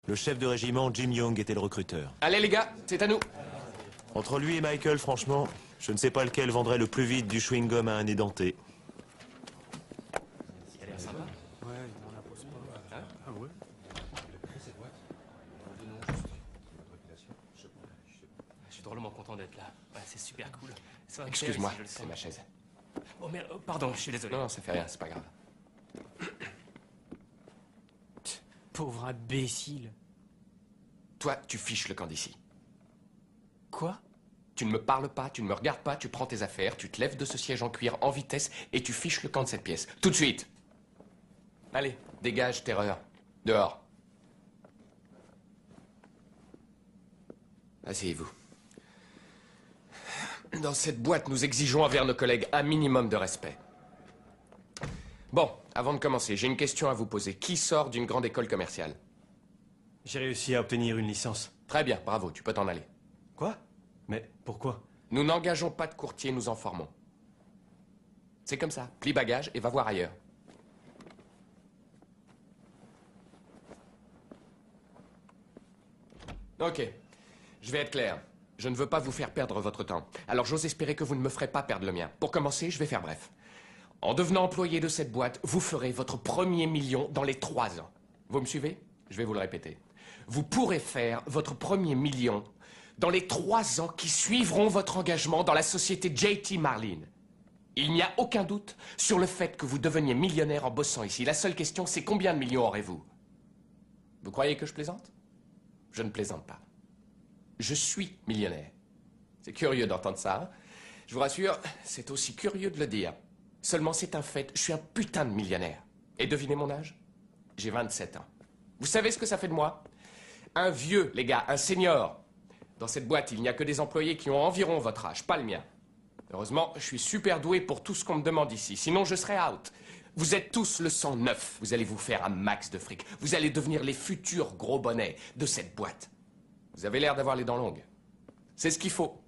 Le chef de régiment, Jim Young, était le recruteur. Allez les gars, c'est à nous. Entre lui et Michael, franchement, je ne sais pas lequel vendrait le plus vite du chewing-gum à un édenté. Je suis drôlement content d'être là. Ouais, c'est super cool. Excuse-moi, c'est ma chaise. Oh merde, pardon, je suis désolé. Non, ça fait rien, c'est pas grave. Pauvre imbécile. Toi, tu fiches le camp d'ici. Quoi? Tu ne me parles pas, tu ne me regardes pas, tu prends tes affaires, tu te lèves de ce siège en cuir en vitesse et tu fiches le camp de cette pièce. Tout de suite. Allez, dégage, terreur. Dehors. Asseyez-vous. Dans cette boîte, nous exigeons envers nos collègues un minimum de respect. Bon, avant de commencer, j'ai une question à vous poser. Qui sort d'une grande école commerciale? J'ai réussi à obtenir une licence. Très bien, bravo, tu peux t'en aller. Quoi? Mais pourquoi? Nous n'engageons pas de courtier, nous en formons. C'est comme ça. Plie bagage et va voir ailleurs. Ok. Je vais être clair. Je ne veux pas vous faire perdre votre temps. Alors j'ose espérer que vous ne me ferez pas perdre le mien. Pour commencer, je vais faire bref. En devenant employé de cette boîte, vous ferez votre premier million dans les 3 ans. Vous me suivez? Je vais vous le répéter. Vous pourrez faire votre premier million dans les 3 ans qui suivront votre engagement dans la société JT Marlin. Il n'y a aucun doute sur le fait que vous deveniez millionnaire en bossant ici. La seule question, c'est combien de millions aurez-vous? Vous croyez que je plaisante? Je ne plaisante pas. Je suis millionnaire. C'est curieux d'entendre ça, hein? Je vous rassure, c'est aussi curieux de le dire. Seulement c'est un fait, je suis un putain de millionnaire. Et devinez mon âge? J'ai 27 ans. Vous savez ce que ça fait de moi? Un vieux, les gars, un senior. Dans cette boîte, il n'y a que des employés qui ont environ votre âge, pas le mien. Heureusement, je suis super doué pour tout ce qu'on me demande ici, sinon je serais out. Vous êtes tous le sang neuf, vous allez vous faire un max de fric. Vous allez devenir les futurs gros bonnets de cette boîte. Vous avez l'air d'avoir les dents longues. C'est ce qu'il faut.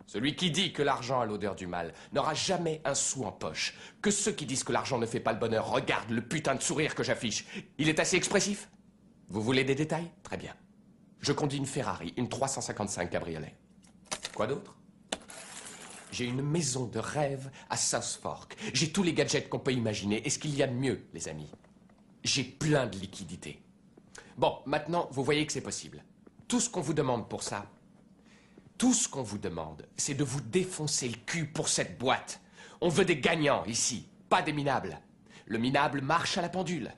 Celui qui dit que l'argent a l'odeur du mal n'aura jamais un sou en poche. Que ceux qui disent que l'argent ne fait pas le bonheur regardent le putain de sourire que j'affiche. Il est assez expressif. Vous voulez des détails? Très bien. Je conduis une Ferrari, une 355 cabriolet. Quoi d'autre? J'ai une maison de rêve à South Fork. J'ai tous les gadgets qu'on peut imaginer. Et ce qu'il y a de mieux, les amis, j'ai plein de liquidités. Bon, maintenant, vous voyez que c'est possible. Tout ce qu'on vous demande pour ça, tout ce qu'on vous demande, c'est de vous défoncer le cul pour cette boîte. On veut des gagnants ici, pas des minables. Le minable marche à la pendule.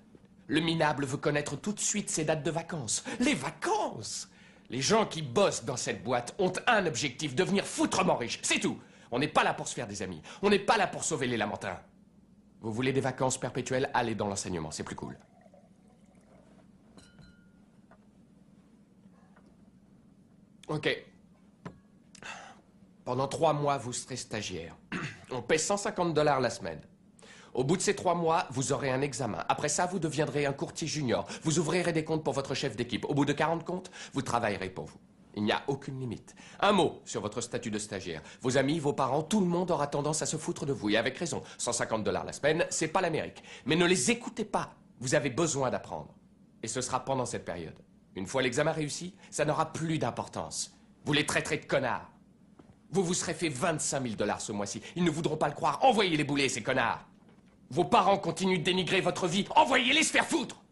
Le minable veut connaître tout de suite ses dates de vacances. Les vacances! Les gens qui bossent dans cette boîte ont un objectif, devenir foutrement riches. C'est tout. On n'est pas là pour se faire des amis. On n'est pas là pour sauver les lamentins. Vous voulez des vacances perpétuelles? Allez dans l'enseignement, c'est plus cool. Ok. Pendant 3 mois, vous serez stagiaire. On paie 150 $ la semaine. Au bout de ces 3 mois, vous aurez un examen. Après ça, vous deviendrez un courtier junior. Vous ouvrirez des comptes pour votre chef d'équipe. Au bout de 40 comptes, vous travaillerez pour vous. Il n'y a aucune limite. Un mot sur votre statut de stagiaire. Vos amis, vos parents, tout le monde aura tendance à se foutre de vous. Et avec raison. 150 $ la semaine, c'est pas l'Amérique. Mais ne les écoutez pas. Vous avez besoin d'apprendre. Et ce sera pendant cette période. Une fois l'examen réussi, ça n'aura plus d'importance. Vous les traiterez de connards. Vous vous serez fait 25 000 $ ce mois-ci. Ils ne voudront pas le croire. Envoyez-les bouler, ces connards. Vos parents continuent de dénigrer votre vie. Envoyez-les se faire foutre.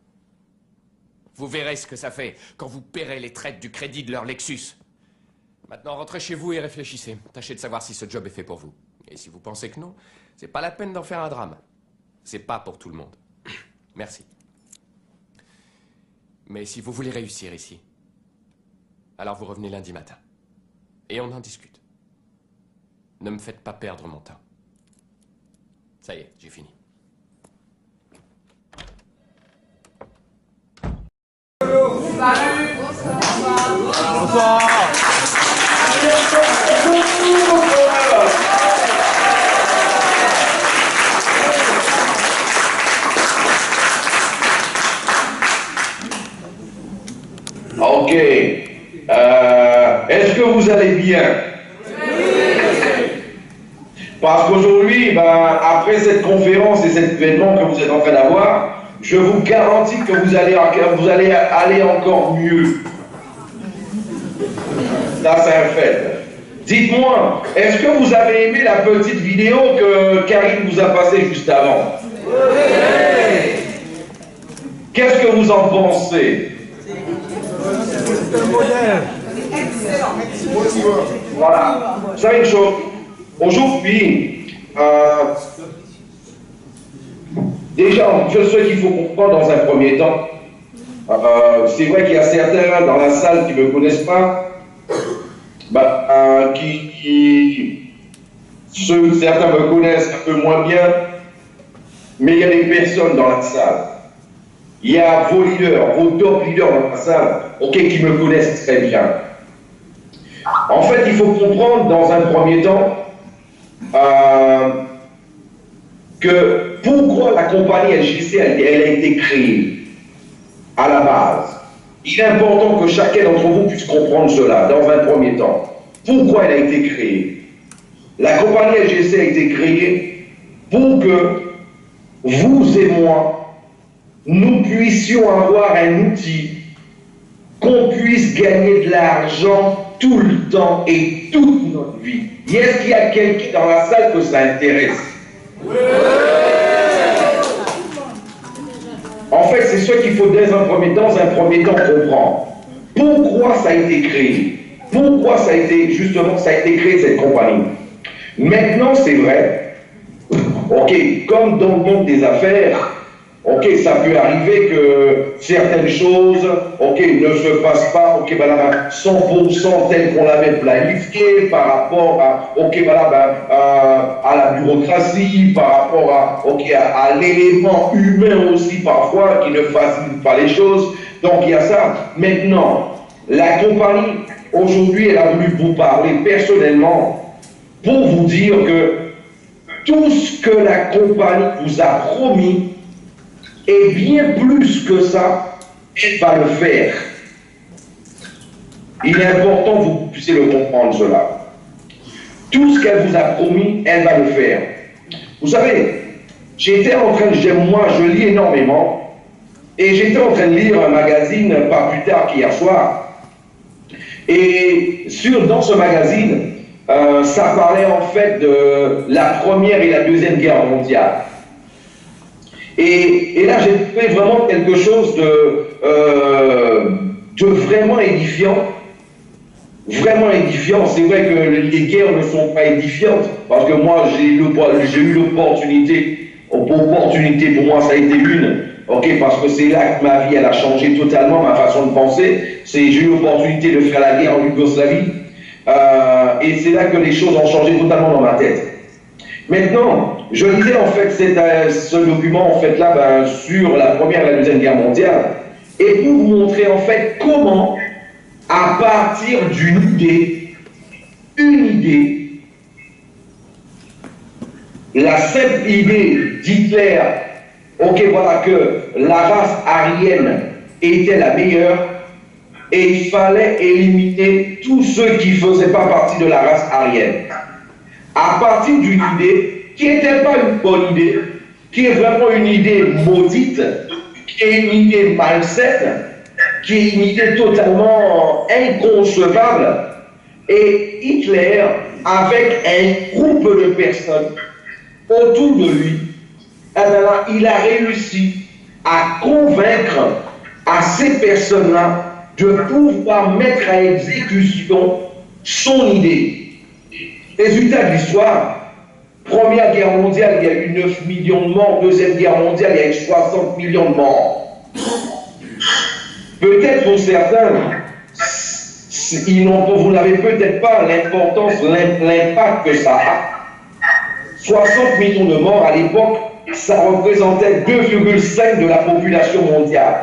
Vous verrez ce que ça fait quand vous paierez les traites du crédit de leur Lexus. Maintenant, rentrez chez vous et réfléchissez. Tâchez de savoir si ce job est fait pour vous. Et si vous pensez que non, c'est pas la peine d'en faire un drame. C'est pas pour tout le monde. Merci. Mais si vous voulez réussir ici, alors vous revenez lundi matin. Et on en discute. Ne me faites pas perdre mon temps. Ça y est, j'ai fini. Salut. Bonsoir. Ok. Est-ce que vous allez bien? Parce qu'aujourd'hui, après cette conférence et cet événement que vous êtes en train d'avoir, je vous garantis que vous allez aller encore mieux. Ça, c'est un fait. Dites-moi, est-ce que vous avez aimé la petite vidéo que Karim vous a passée juste avant? Qu'est-ce que vous en pensez? Voilà. Vous savez une chose? Aujourd'hui, déjà, ce qu'il faut comprendre dans un premier temps, c'est vrai qu'il y a certains dans la salle qui ne me connaissent pas, certains me connaissent un peu moins bien, mais il y a des personnes dans la salle. Il y a vos leaders, vos top leaders dans la salle, qui me connaissent très bien. En fait, il faut comprendre dans un premier temps que pourquoi la compagnie LGC elle a été créée à la base. Il est important que chacun d'entre vous puisse comprendre cela dans un premier temps. Pourquoi elle a été créée? La compagnie LGC a été créée pour que vous et moi, nous puissions avoir un outil, qu'on puisse gagner de l'argent tout le temps et toute notre vie. Est-ce qu'il y a quelqu'un dans la salle que ça intéresse? En fait, c'est ce qu'il faut dans un premier temps comprendre. Pourquoi ça a été créé? Pourquoi ça a été créé cette compagnie? Maintenant, c'est vrai, comme dans le monde des affaires, ça peut arriver que certaines choses, ne se passent pas, 100% tel qu'on l'avait planifié par rapport à la bureaucratie, par rapport à l'élément humain aussi parfois qui ne facilite pas les choses. Donc il y a ça. Maintenant, la compagnie, aujourd'hui, elle a voulu vous parler personnellement pour vous dire que tout ce que la compagnie vous a promis, et bien plus que ça, elle va le faire. Il est important que vous puissiez le comprendre cela. Tout ce qu'elle vous a promis, elle va le faire. Vous savez, moi je lis énormément, et j'étais en train de lire un magazine pas plus tard qu'hier soir. Et dans ce magazine, ça parlait en fait de la Première et la Deuxième Guerre mondiale. Et là, j'ai trouvé vraiment quelque chose de vraiment édifiant. Vraiment édifiant. C'est vrai que les guerres ne sont pas édifiantes, parce que moi, j'ai eu l'opportunité, pour moi, ça a été une, parce que c'est là que ma vie, elle a changé totalement, ma façon de penser. J'ai eu l'opportunité de faire la guerre en Yougoslavie, et c'est là que les choses ont changé totalement dans ma tête. Maintenant, je lisais en fait ce document sur la Première et la Deuxième Guerre mondiale, et pour vous montrer en fait comment, à partir d'une idée, la simple idée d'Hitler, que la race aryenne était la meilleure, et il fallait éliminer tous ceux qui ne faisaient pas partie de la race aryenne. À partir d'une idée qui n'était pas une bonne idée, qui est vraiment une idée maudite, qui est une idée malsaine, qui est une idée totalement inconcevable. Et Hitler, avec un groupe de personnes autour de lui, il a réussi à convaincre à ces personnes-là de pouvoir mettre à exécution son idée. Résultat de l'histoire, Première Guerre mondiale, il y a eu 9 millions de morts, Deuxième Guerre mondiale, il y a eu 60 millions de morts. Peut-être pour certains, vous n'avez peut-être pas l'importance, l'impact que ça a. 60 millions de morts à l'époque, ça représentait 2,5% de la population mondiale.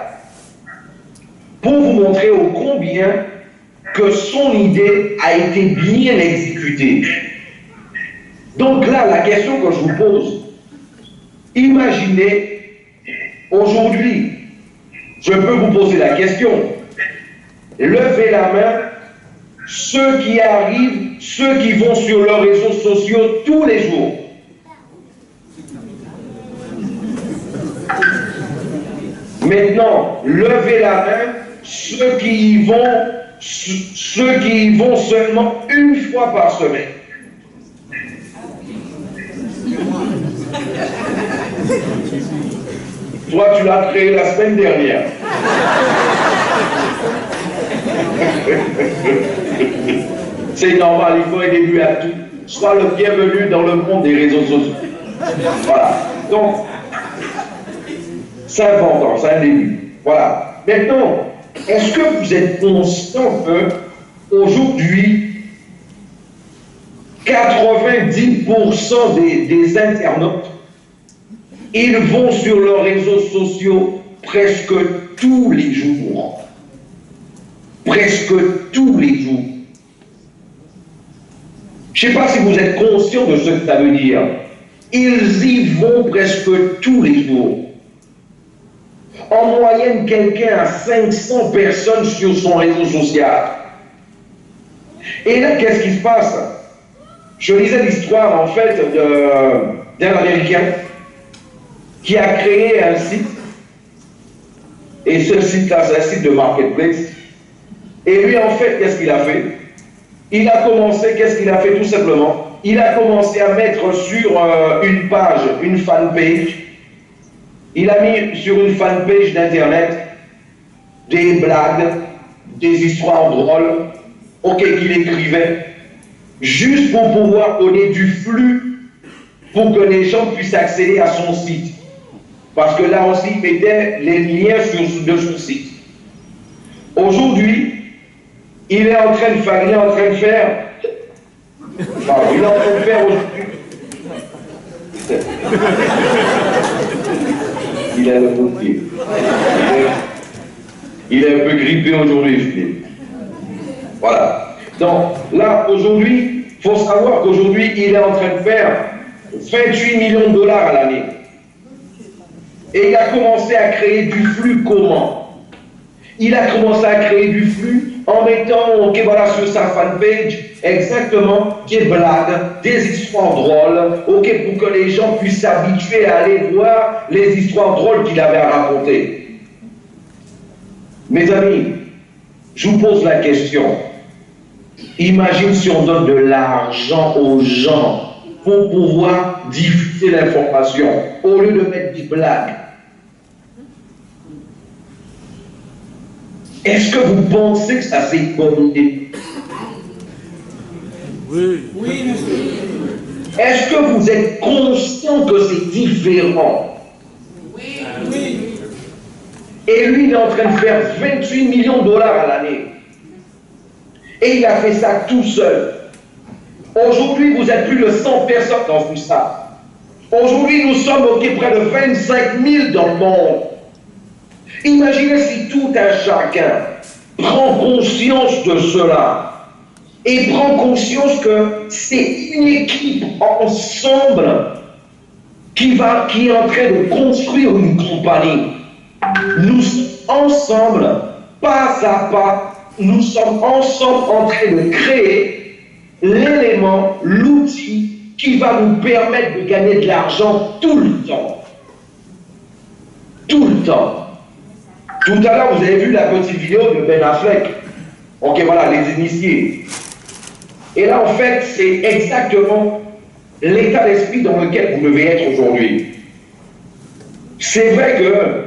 Pour vous montrer ô combien que son idée a été bien exécutée. Donc là, la question que je vous pose, imaginez, aujourd'hui, je peux vous poser la question, levez la main, ceux qui arrivent, ceux qui vont sur leurs réseaux sociaux tous les jours. Maintenant, levez la main, ceux qui y vont seulement une fois par semaine. Toi, tu l'as créé la semaine dernière. C'est normal, il faut un début à tout. Sois le bienvenu dans le monde des réseaux sociaux. Voilà. Donc, c'est important, c'est un début. Voilà. Maintenant, est-ce que vous êtes conscient que aujourd'hui, 90% des internautes, ils vont sur leurs réseaux sociaux presque tous les jours. Presque tous les jours. Je ne sais pas si vous êtes conscient de ce que ça veut dire. Ils y vont presque tous les jours. En moyenne, quelqu'un a 500 personnes sur son réseau social. Et là, qu'est-ce qui se passe? Je lisais l'histoire, en fait, d'un Américain qui a créé un site. Et ce site-là, c'est un site de marketplace. Et lui, en fait, qu'est-ce qu'il a fait? Il a commencé, qu'est-ce qu'il a fait tout simplement? Il a commencé à mettre sur une page, une fanpage. Il a mis sur une fanpage d'Internet des blagues, des histoires drôles, qu'il écrivait, juste pour pouvoir donner du flux pour que les gens puissent accéder à son site. Parce que là aussi, il mettait les liens de son site. Aujourd'hui, il est en train de faire, aujourd'hui. Il a le bouclier. Il est un peu grippé aujourd'hui, Philippe. Voilà. Donc, là, aujourd'hui, il faut savoir qu'aujourd'hui, il est en train de faire 28 millions de dollars à l'année. Et il a commencé à créer du flux comment? Il a commencé à créer du flux en mettant, voilà, sur sa fanpage, exactement, des blagues, des histoires drôles, pour que les gens puissent s'habituer à aller voir les histoires drôles qu'il avait à raconter. Mes amis, je vous pose la question. Imagine si on donne de l'argent aux gens pour pouvoir diffuser l'information, au lieu de mettre des blagues. Est-ce que vous pensez que ça c'est une bonne idée? Oui. Oui, monsieur. Est-ce que vous êtes conscient que c'est différent? Oui. Oui. Et lui, il est en train de faire 28 millions de dollars à l'année. Et il a fait ça tout seul. Aujourd'hui, vous êtes plus de 100 personnes dans tout ça. Aujourd'hui, nous sommes près de 25 000 dans le monde. Imaginez si tout un chacun prend conscience de cela et prend conscience que c'est une équipe ensemble qui est en train de construire une compagnie. Nous ensemble, pas à pas, nous sommes ensemble en train de créer l'élément, l'outil qui va nous permettre de gagner de l'argent tout le temps. Tout le temps. Tout à l'heure, vous avez vu la petite vidéo de Ben Affleck. Voilà, les initiés. Et là, en fait, c'est exactement l'état d'esprit dans lequel vous devez être aujourd'hui. C'est vrai que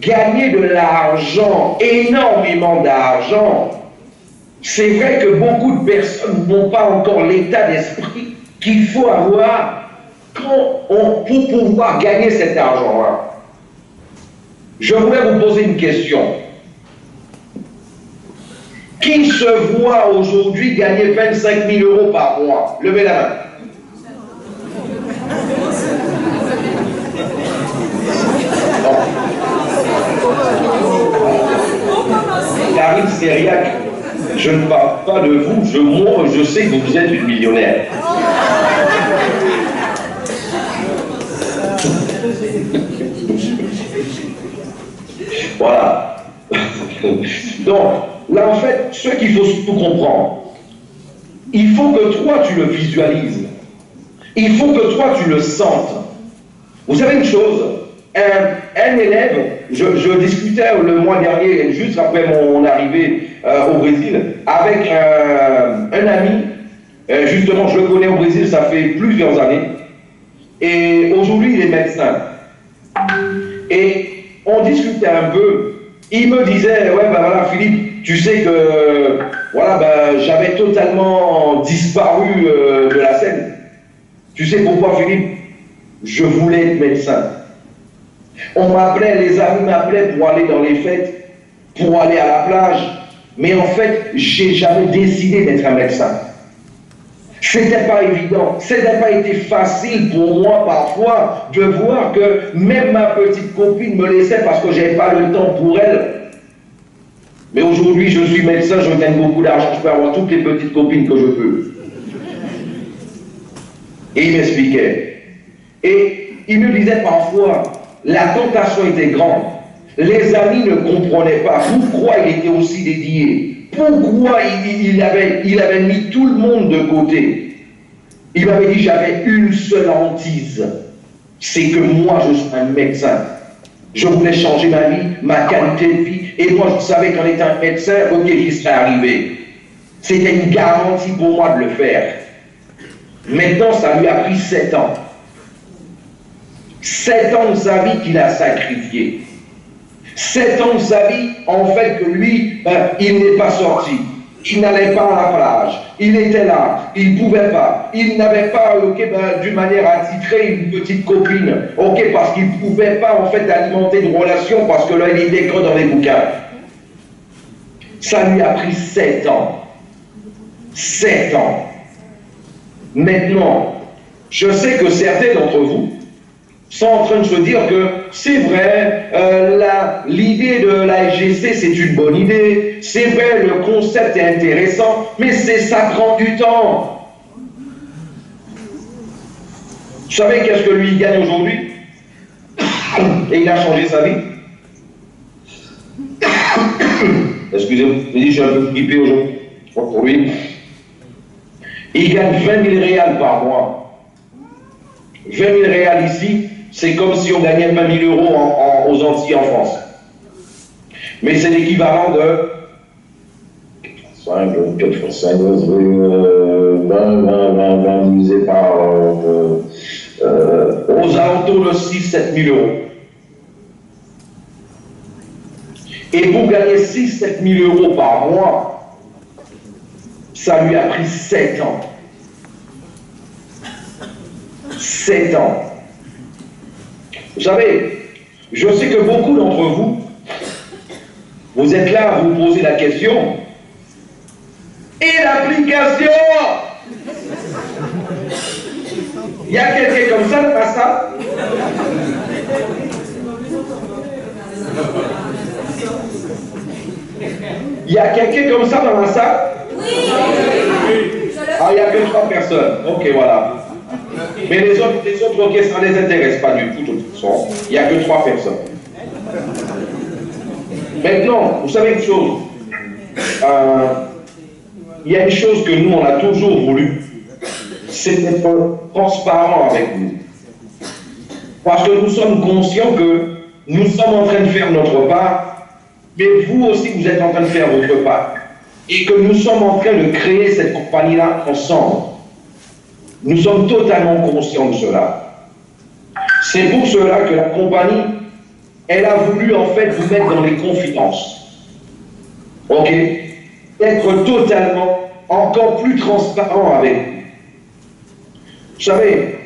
gagner de l'argent, énormément d'argent, c'est vrai que beaucoup de personnes n'ont pas encore l'état d'esprit qu'il faut avoir pour pouvoir gagner cet argent-là. Je voudrais vous poser une question. Qui se voit aujourd'hui gagner 25 000 € par mois? Levez la main. Karine Sériac, je ne parle pas de vous, moi, je sais que vous êtes une millionnaire. Voilà. Donc, là, en fait, ce qu'il faut surtout comprendre, il faut que toi, tu le visualises. Il faut que toi, tu le sentes. Vous savez une chose, un élève, je discutais le mois dernier, juste après mon arrivée au Brésil, avec un ami. Justement, je le connais au Brésil, ça fait plusieurs années. Et aujourd'hui, il est médecin. Et on discutait un peu. Il me disait, ouais, ben voilà, Philippe, tu sais que voilà, ben, j'avais totalement disparu de la scène. Tu sais pourquoi, Philippe? Je voulais être médecin. On m'appelait, les amis m'appelaient pour aller dans les fêtes, pour aller à la plage. Mais en fait, j'ai jamais décidé d'être un médecin. C'était pas évident, ça n'a pas été facile pour moi parfois de voir que même ma petite copine me laissait parce que j'avais pas le temps pour elle. Mais aujourd'hui, je suis médecin, je gagne beaucoup d'argent, je peux avoir toutes les petites copines que je peux. Et il m'expliquait. Et il me disait parfois, la tentation était grande. Les amis ne comprenaient pas pourquoi il était aussi dédié. Pourquoi il avait mis tout le monde de côté. Il m'avait dit, j'avais une seule hantise. C'est que moi, je suis un médecin. Je voulais changer ma vie, ma qualité de vie. Et moi, je savais qu'en étant un médecin, ok, j'y serais arrivé. C'était une garantie pour moi de le faire. Maintenant, ça lui a pris 7 ans. 7 ans de sa vie qu'il a sacrifié. 7 ans de sa vie, en fait, que lui, il n'est pas sorti. Il n'allait pas à la plage. Il était là. Il ne pouvait pas. Il n'avait pas, d'une manière attitrée, une petite copine. Ok, parce qu'il ne pouvait pas, en fait, alimenter une relation parce que là, il était que dans les bouquins. Ça lui a pris 7 ans. 7 ans. Maintenant, je sais que certains d'entre vous sont en train de se dire que c'est vrai, l'idée de la SGC c'est une bonne idée, c'est vrai, le concept est intéressant, mais ça prend du temps. Vous savez qu'est-ce que lui gagne aujourd'hui? Et il a changé sa vie. Excusez-moi, je suis un peu grippé aujourd'hui, pour lui. Il gagne 20 000 réals par mois. 20 000 réals ici, c'est comme si on gagnait 20 000 euros aux Antilles en France. Mais c'est l'équivalent de 5, 4, 5, 20 divisé par aux alentours de 6-7 000 euros. Et pour gagner 6-7 000 euros par mois, ça lui a pris 7 ans. 7 ans. Vous savez, je sais que beaucoup d'entre vous, vous êtes là à vous poser la question, et l'application? Il y a quelqu'un comme ça, pas ça? Il y a quelqu'un comme ça dans la salle? Oui. Ah, il n'y a que 3 personnes. Ok, voilà. Mais les autres, ok, ça ne les intéresse pas du tout, de toute façon. Il n'y a que 3 personnes. Maintenant, vous savez une chose. Il y a une chose que nous, on a toujours voulu, c'est d'être transparent avec vous. Parce que nous sommes conscients que nous sommes en train de faire notre part, mais vous aussi, vous êtes en train de faire votre part. Et que nous sommes en train de créer cette compagnie-là ensemble. Nous sommes totalement conscients de cela. C'est pour cela que la compagnie, elle a voulu en fait vous mettre dans les confidences. Ok? Être totalement, encore plus transparent avec vous. Vous savez,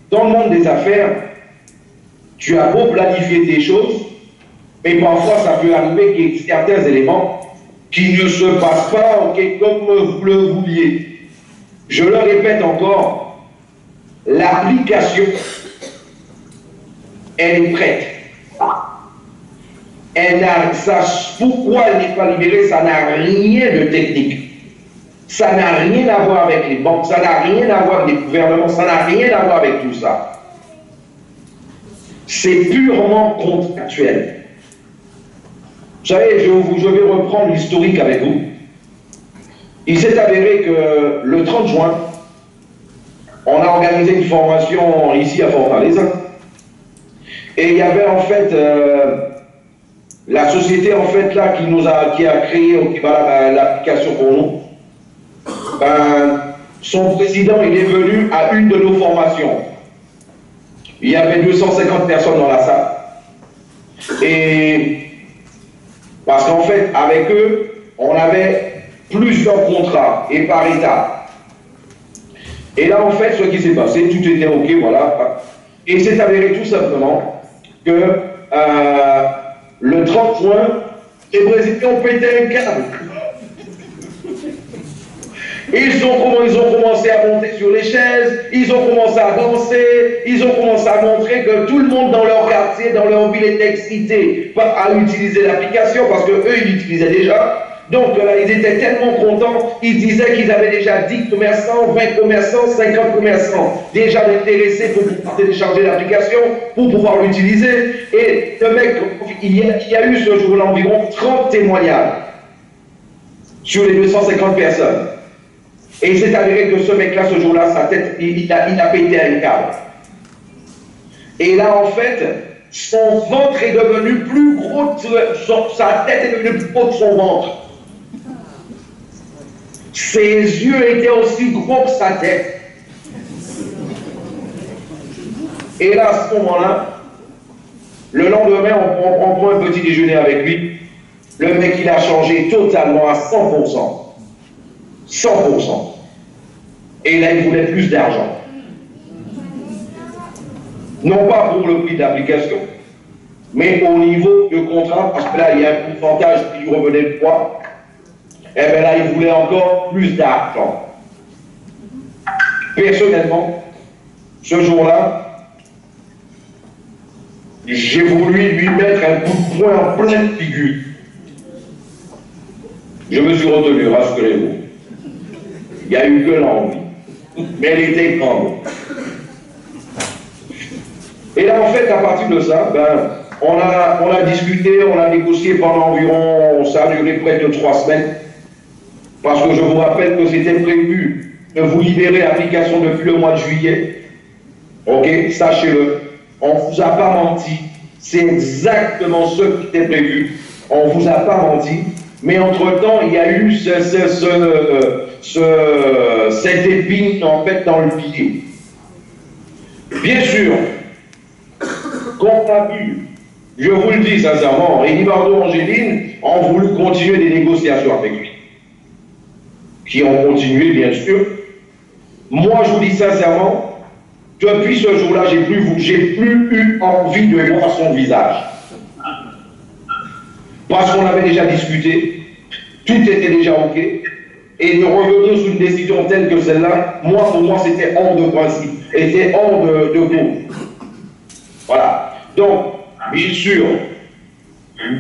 dans le monde des affaires, tu as beau planifier tes choses, mais parfois ça peut arriver qu'il y ait certains éléments qui ne se passent pas, okay, comme vous le vouliez. Je le répète encore, l'application, elle est prête. Pourquoi elle n'est pas libérée, ça n'a rien de technique. Ça n'a rien à voir avec les banques, ça n'a rien à voir avec les gouvernements, ça n'a rien à voir avec tout ça. C'est purement contractuel. Vous savez, je vais reprendre l'historique avec vous. Il s'est avéré que le 30 juin, on a organisé une formation ici à Fortaleza. Et il y avait en fait la société en fait là qui a créé l'application pour nous, ben, son président il est venu à une de nos formations. Il y avait 250 personnes dans la salle. Et parce qu'en fait, avec eux, on avait plusieurs contrats et par état. Et là, en fait, ce qui s'est passé, tout était OK, voilà. Et il s'est avéré tout simplement que le 30 juin, les Brésiliens ont pété un câble. Ils ont commencé à monter sur les chaises, ils ont commencé à danser, ils ont commencé à montrer que tout le monde dans leur quartier, dans leur ville était excité à utiliser l'application parce qu'eux, ils l'utilisaient déjà. Donc là, ils étaient tellement contents, ils disaient qu'ils avaient déjà 10 commerçants, 20 commerçants, 50 commerçants déjà intéressés pour pouvoir télécharger l'application, pour pouvoir l'utiliser. Et le mec, il y a eu ce jour-là environ 30 témoignages sur les 250 personnes. Et il s'est avéré que ce mec-là, ce jour-là, sa tête, il a pété un câble. Et là, en fait, son ventre est devenu plus gros, sa tête est devenue plus haute que son ventre. Ses yeux étaient aussi gros que sa tête. Et là, à ce moment-là, le lendemain, on prend un petit déjeuner avec lui. Le mec, il a changé totalement à 100%. 100%. Et là, il voulait plus d'argent. Non pas pour le prix d'application, mais au niveau de contrat, parce que là, il y a un pourcentage qui lui revenait de quoi. Et bien là, il voulait encore plus d'argent. Personnellement, ce jour-là, j'ai voulu lui mettre un coup de poing en pleine figure. Je me suis retenu, rassurez-vous. Il n'y a eu que l'envie. Mais elle était grande. Et là, en fait, à partir de ça, ben, on a discuté, on a négocié pendant environ, ça a duré près de 3 semaines. Parce que je vous rappelle que c'était prévu de vous libérer l'application depuis le mois de juillet. Ok, sachez-le. On ne vous a pas menti. C'est exactement ce qui était prévu. On ne vous a pas menti. Mais entre-temps, il y a eu cette épine, en fait, dans le pied. Bien sûr, qu'on a vu, je vous le dis sincèrement, Edimbardo et Angéline ont voulu continuer des négociations avec lui. Qui ont continué, bien sûr. Moi, je vous dis sincèrement, depuis ce jour-là, j'ai plus eu envie de voir son visage. Parce qu'on avait déjà discuté, tout était déjà OK, et de revenir sur une décision telle que celle-là, pour moi, c'était hors de principe, c'était hors de goût. Voilà. Donc, bien sûr,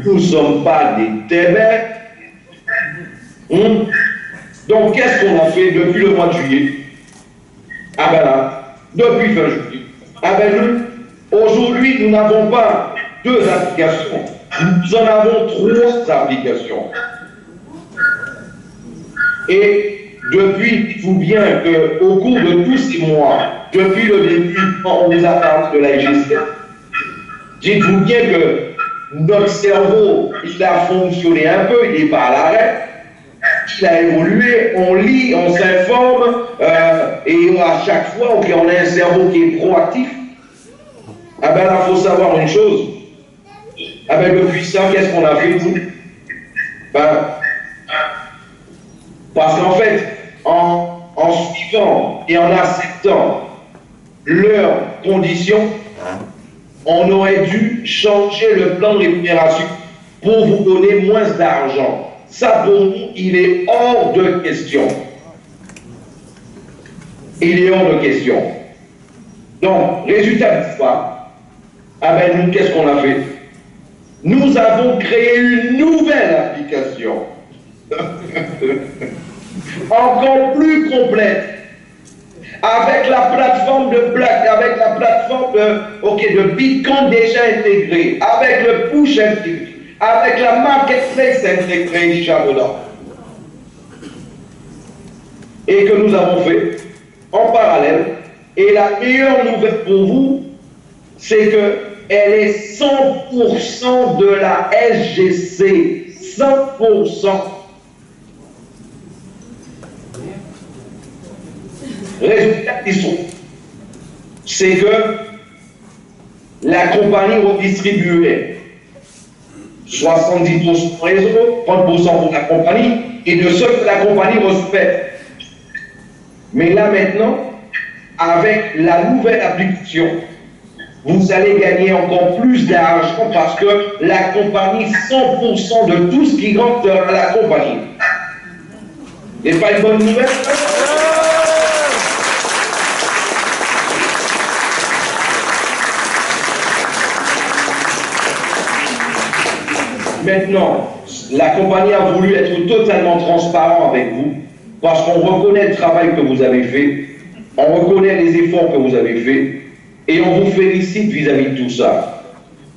nous ne sommes pas des ténèbres. Donc, qu'est-ce qu'on a fait depuis le mois de juillet? Ah ben là, depuis fin juillet. Ah ben nous, aujourd'hui, nous n'avons pas 2 applications. Nous en avons 3 applications. Et depuis, dites-vous bien qu'au cours de tous ces mois, depuis le début, quand on vous a parlé de la IGC, dites-vous bien que notre cerveau, il a fonctionné un peu, il n'est pas à l'arrêt. Il a évolué, on lit, on s'informe, et à chaque fois, okay, on a un cerveau qui est proactif. Ah ben là, il faut savoir une chose. Ah ben depuis ça, qu'est-ce qu'on a fait, nous? Ben, parce qu'en fait, en suivant et en acceptant leurs conditions, on aurait dû changer le plan de rémunération pour vous donner moins d'argent. Ça, pour nous, il est hors de question. Il est hors de question. Donc, résultat de l'histoire, ah ben nous, qu'est-ce qu'on a fait? Nous avons créé une nouvelle application. Encore plus complète. Avec la plateforme de Black, avec la plateforme de Bitcoin déjà intégrée, avec le push intégré, avec la marketplace intégrée dedans. Et que nous avons fait en parallèle. Et la meilleure nouvelle pour vous, c'est que elle est 100% de la SGC. 100%. Résultat qu'ils sont, c'est que la compagnie redistribuait 70% pour réseau, 30% pour la compagnie, et de ce que la compagnie recevait. Mais là maintenant, avec la nouvelle application, vous allez gagner encore plus d'argent parce que la compagnie, 100% de tout ce qui rentre à la compagnie. C'est pas une bonne nouvelle? Maintenant, la compagnie a voulu être totalement transparent avec vous parce qu'on reconnaît le travail que vous avez fait, on reconnaît les efforts que vous avez faits et on vous félicite vis-à-vis de tout ça.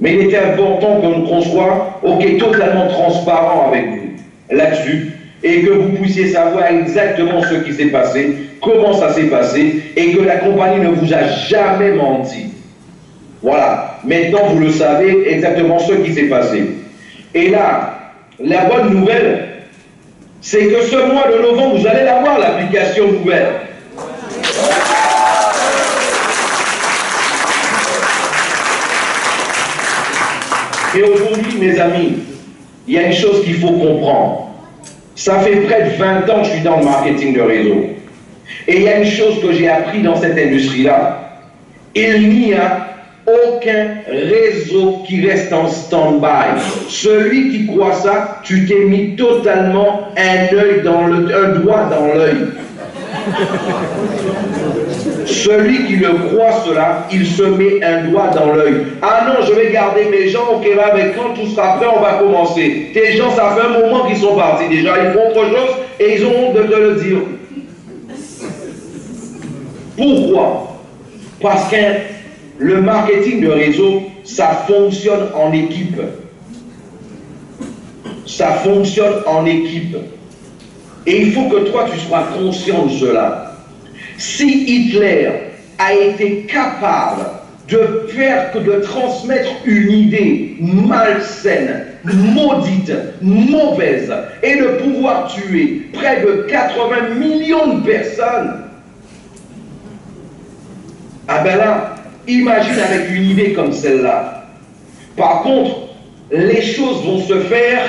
Mais il était important qu'on soit totalement transparent avec vous là-dessus et que vous puissiez savoir exactement ce qui s'est passé, comment ça s'est passé et que la compagnie ne vous a jamais menti. Voilà, maintenant vous le savez exactement ce qui s'est passé. Et là, la bonne nouvelle, c'est que ce mois de novembre, vous allez l'avoir, l'application nouvelle. Et aujourd'hui, mes amis, il y a une chose qu'il faut comprendre. Ça fait près de 20 ans que je suis dans le marketing de réseau. Et il y a une chose que j'ai appris dans cette industrie-là. Il n'y a aucun réseau qui reste en stand-by. Celui qui croit ça, tu t'es mis totalement un doigt dans l'œil. Celui qui le croit cela, il se met un doigt dans l'œil. Ah non, je vais garder mes gens, ok, là, mais quand tout sera prêt, on va commencer. Tes gens, ça fait un moment qu'ils sont partis déjà, ils font autre chose et ils ont honte de te le dire. Pourquoi? Parce que le marketing de réseau, ça fonctionne en équipe. Ça fonctionne en équipe. Et il faut que toi, tu sois conscient de cela. Si Hitler a été capable de transmettre une idée malsaine, maudite, mauvaise, et de pouvoir tuer près de 80 millions de personnes, ah ben là, imagine avec une idée comme celle-là. Par contre, les choses vont se faire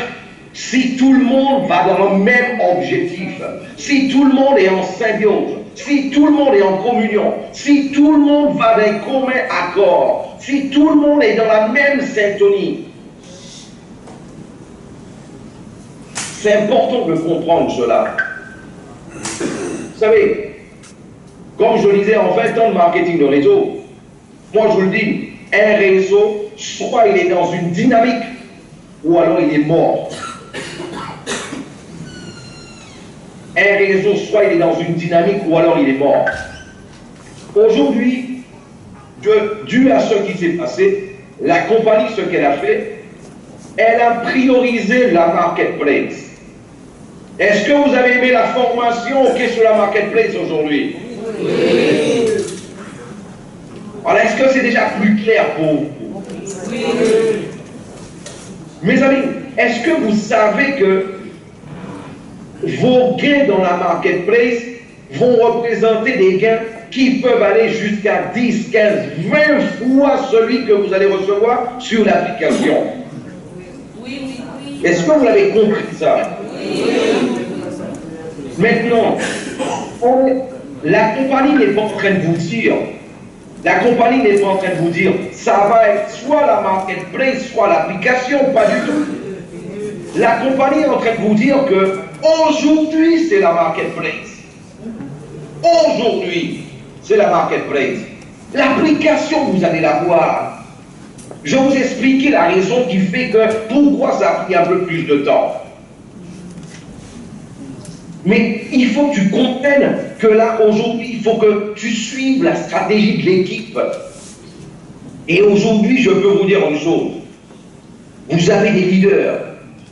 si tout le monde va dans le même objectif, si tout le monde est en symbiose, si tout le monde est en communion, si tout le monde va d'un commun accord, si tout le monde est dans la même syntonie. C'est important de comprendre cela. Vous savez, comme je le disais, en 20 ans de marketing de réseau, moi je vous le dis, un réseau, soit il est dans une dynamique, ou alors il est mort. Un réseau, soit il est dans une dynamique, ou alors il est mort. Aujourd'hui, dû à ce qui s'est passé, la compagnie, ce qu'elle a fait, elle a priorisé la marketplace. Est-ce que vous avez aimé la formation sur la marketplace aujourd'hui? Oui. Alors, est-ce que c'est déjà plus clair pour vous? Oui. Mes amis, est-ce que vous savez que vos gains dans la marketplace vont représenter des gains qui peuvent aller jusqu'à 10, 15, 20 fois celui que vous allez recevoir sur l'application? Oui, oui, oui. Est-ce que vous l'avez compris ça? Oui. Maintenant, la compagnie n'est pas en train de vous dire, ça va être soit la marketplace, soit l'application, pas du tout. La compagnie est en train de vous dire que aujourd'hui, c'est la marketplace. Aujourd'hui, c'est la marketplace. L'application, vous allez la voir. Je vais vous expliquer la raison qui fait que pourquoi ça a pris un peu plus de temps. Mais il faut que tu comprennes que là, aujourd'hui, il faut que tu suives la stratégie de l'équipe. Et aujourd'hui, je peux vous dire une chose. Vous avez des leaders,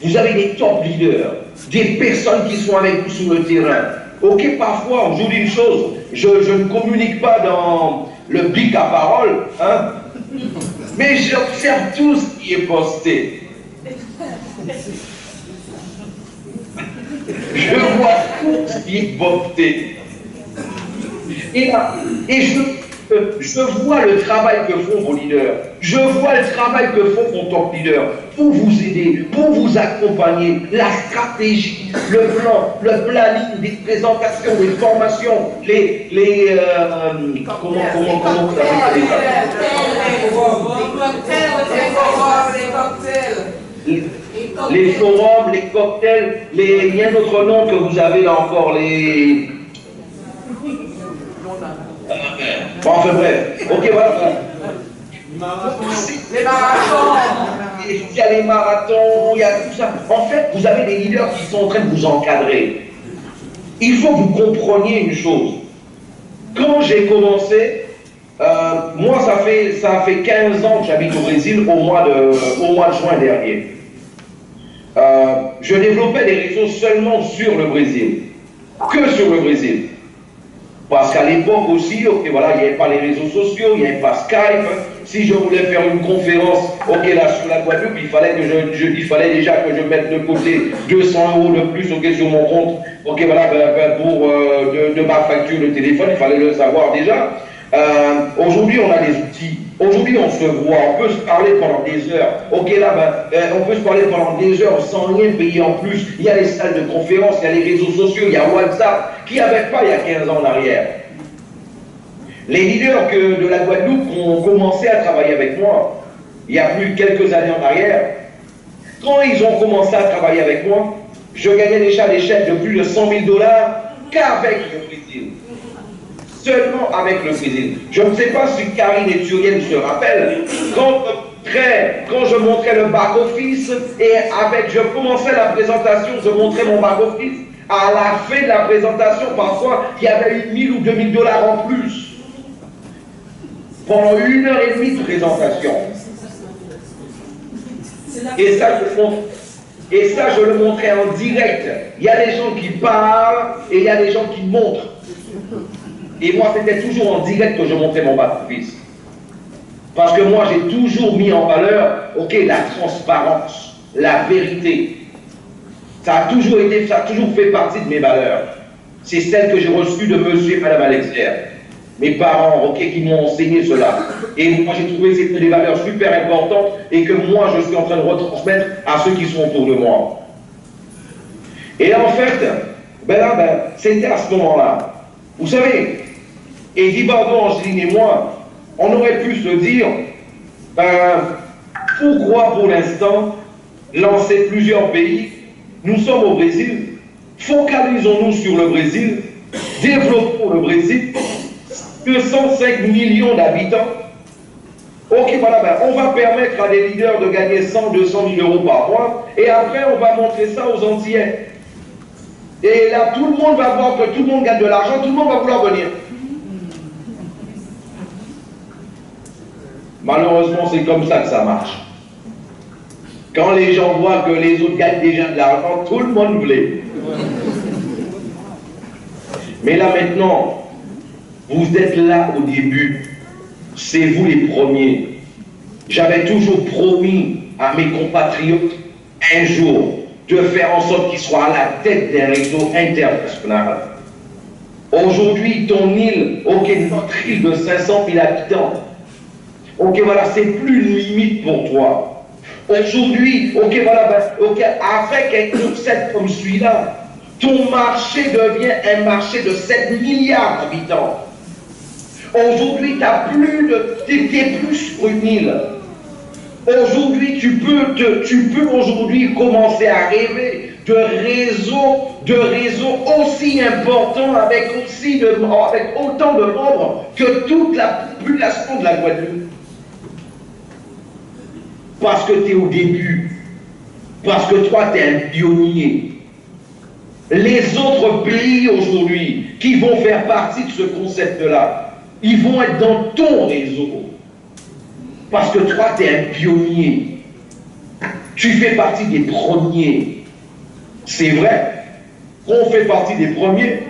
vous avez des top leaders, des personnes qui sont avec vous sur le terrain. Ok, parfois, je vous dis une chose, je ne communique pas dans le bic à parole, hein. Mais j'observe tout ce qui est posté. Je vois tout ce qui est posté. Et je vois le travail que font vos leaders. Je vois le travail que font vos top leaders pour vous aider, pour vous accompagner. La stratégie, le plan, le planning des présentations, des formations, comment vous appelez ça? Les forums, les cocktails, il y a un autre nom que vous avez là encore, les... Bon, enfin bref, ok, voilà. Les marathons. Il y a les marathons, il y a tout ça. En fait, vous avez des leaders qui sont en train de vous encadrer. Il faut que vous compreniez une chose. Quand j'ai commencé, moi ça fait 15 ans que j'habite au Brésil au mois de juin dernier. Je développais des réseaux seulement sur le Brésil. Que sur le Brésil. Parce qu'à l'époque aussi, ok, voilà, il n'y avait pas les réseaux sociaux, il n'y avait pas Skype. Si je voulais faire une conférence, ok, là sur la Guadeloupe, il fallait déjà que je mette de côté 200 € de plus, ok, sur mon compte, ok, voilà, pour de ma facture de téléphone, il fallait le savoir déjà. Aujourd'hui, on a des outils. Aujourd'hui, on se voit, on peut se parler pendant des heures. Ok, là, on peut se parler pendant des heures sans rien payer en plus. Il y a les salles de conférence, il y a les réseaux sociaux, il y a WhatsApp, qui n'avait pas il y a 15 ans en arrière. Les leaders de la Guadeloupe ont commencé à travailler avec moi, il y a plus quelques années en arrière. Quand ils ont commencé à travailler avec moi, je gagnais déjà des chèques de plus de 100 000 $ qu'avec le Brésil. Seulement avec le Brésil. Je ne sais pas si Karine et Turiel se rappellent, quand je montrais le back-office et je commençais la présentation, je montrais mon back-office, à la fin de la présentation, parfois, il y avait eu 1 000 ou 2 000 $ en plus. Pendant 1h30 de présentation. Et ça, je le montrais en direct. Il y a des gens qui parlent et il y a des gens qui montrent. Et moi, c'était toujours en direct que je montrais mon back-office. Parce que moi, j'ai toujours mis en valeur, ok, la transparence, la vérité. Ça a toujours fait partie de mes valeurs. C'est celle que j'ai reçue de monsieur et madame Alexer. Mes parents, ok, qui m'ont enseigné cela. Et moi, j'ai trouvé que c'était des valeurs super importantes et que moi, je suis en train de retransmettre à ceux qui sont autour de moi. Et en fait, c'était à ce moment-là. Vous savez, Eddie Bardot, Angeline et moi, on aurait pu se dire, pourquoi pour l'instant lancer plusieurs pays? Nous sommes au Brésil, focalisons-nous sur le Brésil, développons le Brésil, 205 millions d'habitants. Ok, voilà, on va permettre à des leaders de gagner 100, 200 000 € par mois, et après on va montrer ça aux Antillais. Et là, tout le monde va voir que tout le monde gagne de l'argent, tout le monde va vouloir venir. Malheureusement, c'est comme ça que ça marche. Quand les gens voient que les autres gagnent déjà de l'argent, tout le monde voulait. Mais là maintenant, vous êtes là au début. C'est vous les premiers. J'avais toujours promis à mes compatriotes un jour de faire en sorte qu'ils soient à la tête d'un réseau international. Aujourd'hui, ton île, ok, notre île de 500 000 habitants, ok, voilà, c'est plus une limite pour toi. Aujourd'hui, ok, voilà, ok, avec un concept comme celui-là, ton marché devient un marché de 7 milliards d'habitants. Aujourd'hui, t'es plus sur une île. Aujourd'hui, tu peux aujourd'hui commencer à rêver de réseaux aussi importants avec autant de membres que toute la population de la Guadeloupe. Parce que tu es au début. Parce que toi, tu es un pionnier. Les autres pays aujourd'hui qui vont faire partie de ce concept-là, ils vont être dans ton réseau. Parce que toi, tu es un pionnier. Tu fais partie des premiers. C'est vrai. On fait partie des premiers.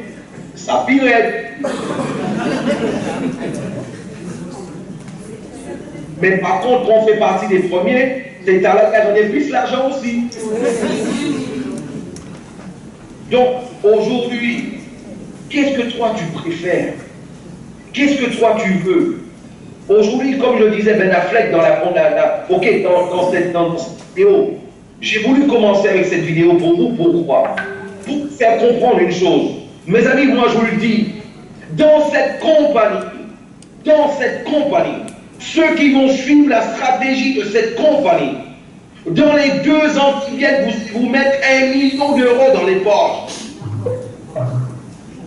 Ça pirate. Mais par contre, quand on fait partie des premiers, c'est à la qu'on plus l'argent aussi. Donc, aujourd'hui, qu'est-ce que toi tu préfères? Qu'est-ce que toi tu veux? Aujourd'hui, comme je disais Ben Affleck dans dans cette vidéo, j'ai voulu commencer avec cette vidéo pour vous. Pourquoi? Pour vous faire comprendre une chose. Mes amis, moi je vous le dis, dans cette compagnie, ceux qui vont suivre la stratégie de cette compagnie, dans les 2 ans qui viennent, vous mettre 1 million d'euros dans les poches.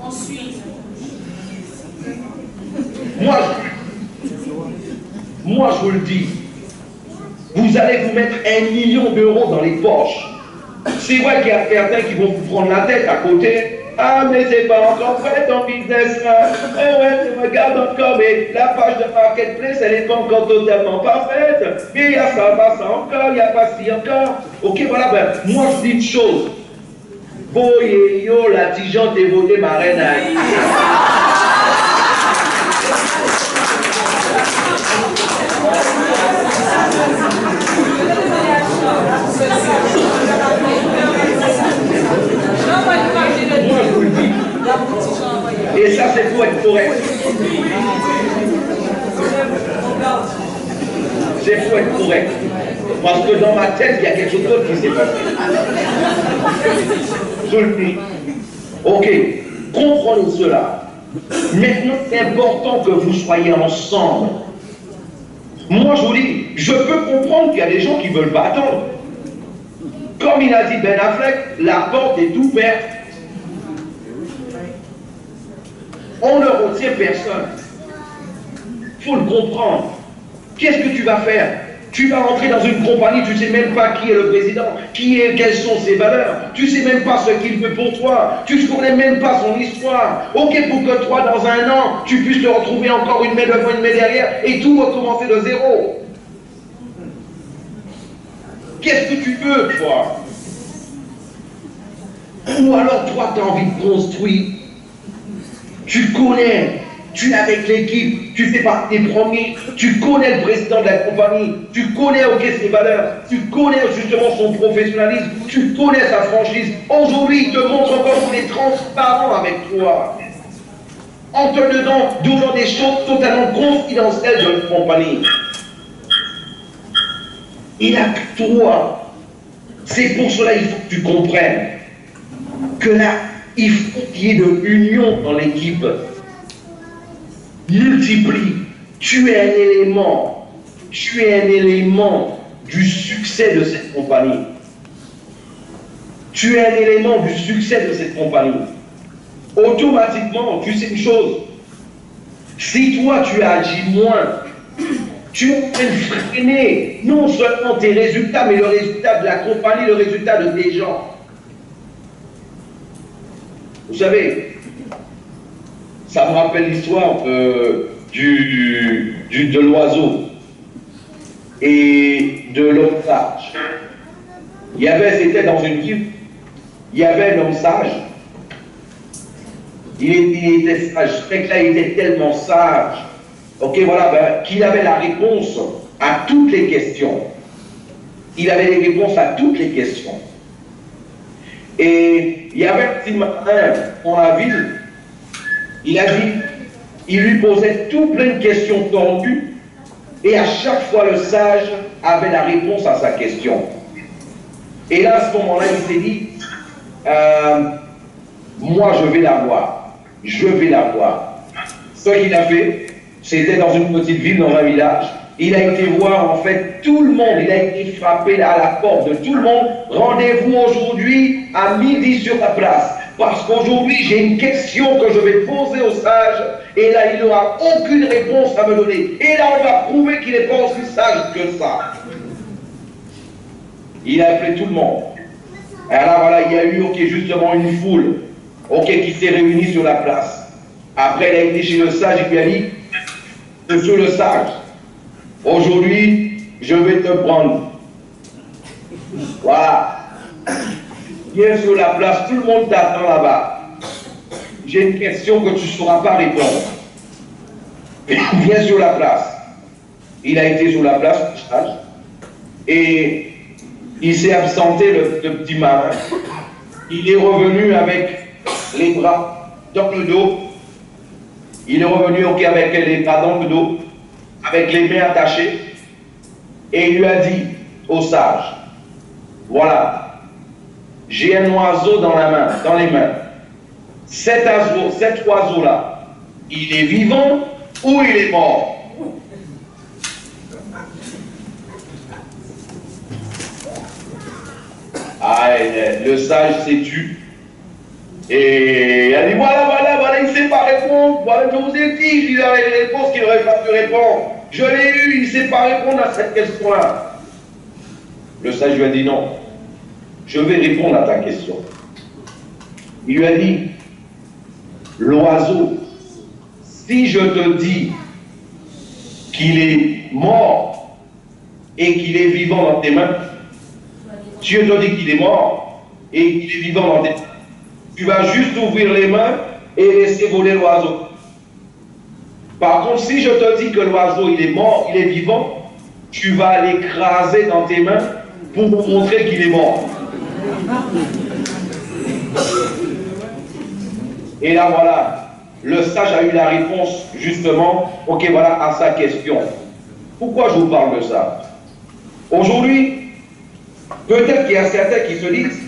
Ensuite, Moi, je vous le dis, vous allez vous mettre 1 million d'euros dans les poches. C'est vrai qu'il y a certains qui vont vous prendre la tête à côté. Ah, mais c'est pas encore fait ton business là. Oh ouais, tu regardes encore, mais la page de marketplace, elle n'est pas encore totalement parfaite. Mais il y a ça, pas ça encore, il n'y a pas ci encore. Ok, voilà, ben, moi je dis une chose. Boye yo, la Dijon t'es voté ma reine à moi je vous le dis. Et ça c'est pour être correct. C'est pour être correct. Parce que dans ma tête, il y a quelque chose d'autre qui s'est passé. Je le dis. Ok, comprenez cela. Maintenant, c'est important que vous soyez ensemble. Moi, je vous dis, je peux comprendre qu'il y a des gens qui ne veulent pas attendre. Comme il a dit Ben Affleck, la porte est ouverte. On ne retient personne. Il faut le comprendre. Qu'est-ce que tu vas faire? Tu vas rentrer dans une compagnie, tu ne sais même pas qui est le président, quelles sont ses valeurs, tu ne sais même pas ce qu'il veut pour toi, tu ne connais même pas son histoire. Ok, pour que toi, dans 1 an, tu puisses te retrouver encore une main devant, une main derrière, et tout recommencer de zéro. Qu'est-ce que tu veux, toi? Ou alors, toi, tu as envie de construire. Tu connais. Tu es avec l'équipe, tu fais partie des premiers, tu connais le président de la compagnie, tu connais ses valeurs, tu connais justement son professionnalisme, tu connais sa franchise. Aujourd'hui, il te montre encore qu'il est transparent avec toi. En te donnant des choses totalement confidentielles de la compagnie. Il n'a que toi. C'est pour cela qu'il faut que tu comprennes que là, il faut qu'il y ait de l'union dans l'équipe. Multiplie. Tu es un élément. Tu es un élément du succès de cette compagnie. Tu es un élément du succès de cette compagnie. Automatiquement, tu sais une chose. Si toi, tu agis moins, tu es en train de freiner non seulement tes résultats, mais le résultat de la compagnie, le résultat de tes gens. Vous savez, ça me rappelle l'histoire de l'oiseau et de l'homme sage. C'était dans une ville, il y avait un homme sage. Il était sage. Ce mec-là, il était tellement sage, ok, voilà, qu'il avait la réponse à toutes les questions. Il avait les réponses à toutes les questions. Et il y avait un petit matin dans la ville. Il a dit, il lui posait tout plein de questions tordues, et à chaque fois le sage avait la réponse à sa question. Et là, à ce moment-là, il s'est dit, moi je vais la voir, je vais la voir. Ce qu'il a fait, c'était dans une petite ville, dans un village, il a été voir en fait tout le monde, il a été frappé à la porte de tout le monde. Rendez-vous aujourd'hui à midi sur la place. Parce qu'aujourd'hui, j'ai une question que je vais poser au sage, et là, il n'aura aucune réponse à me donner. Et là, on va prouver qu'il n'est pas aussi sage que ça. Il a appelé tout le monde. Alors voilà, il y a eu, justement une foule, qui s'est réunie sur la place. Après, il a été chez le sage et lui a dit, monsieur le sage, aujourd'hui, je vais te prendre. Voilà. Viens sur la place, tout le monde t'attend là-bas. J'ai une question que tu ne sauras pas répondre. Viens sur la place. il a été sur la place, et il s'est absenté, le petit marin. Il est revenu avec les bras dans le dos. Il est revenu avec les bras dans le dos, avec les mains attachées, et il lui a dit au sage, voilà, j'ai un oiseau dans les mains. Cet oiseau-là, il est vivant ou il est mort? Ah, le sage s'est tu. Et il a dit, voilà, il ne sait pas répondre. Voilà, je vous ai dit, il avait les réponses qu'il n'aurait pas pu répondre. Je l'ai eu, il ne sait pas répondre à cette question-là. Le sage lui a dit, non, je vais répondre à ta question. Il lui a dit, l'oiseau, si je te dis qu'il est mort et qu'il est vivant dans tes mains, si je te dis qu'il est mort et qu'il est vivant dans tes mains, tu vas juste ouvrir les mains et laisser voler l'oiseau. Par contre, si je te dis que l'oiseau, il est mort, il est vivant, tu vas l'écraser dans tes mains pour vous montrer qu'il est mort. Et là, voilà, le sage a eu la réponse, justement, ok, voilà, à sa question. Pourquoi je vous parle de ça? Aujourd'hui, peut-être qu'il y a certains qui se disent,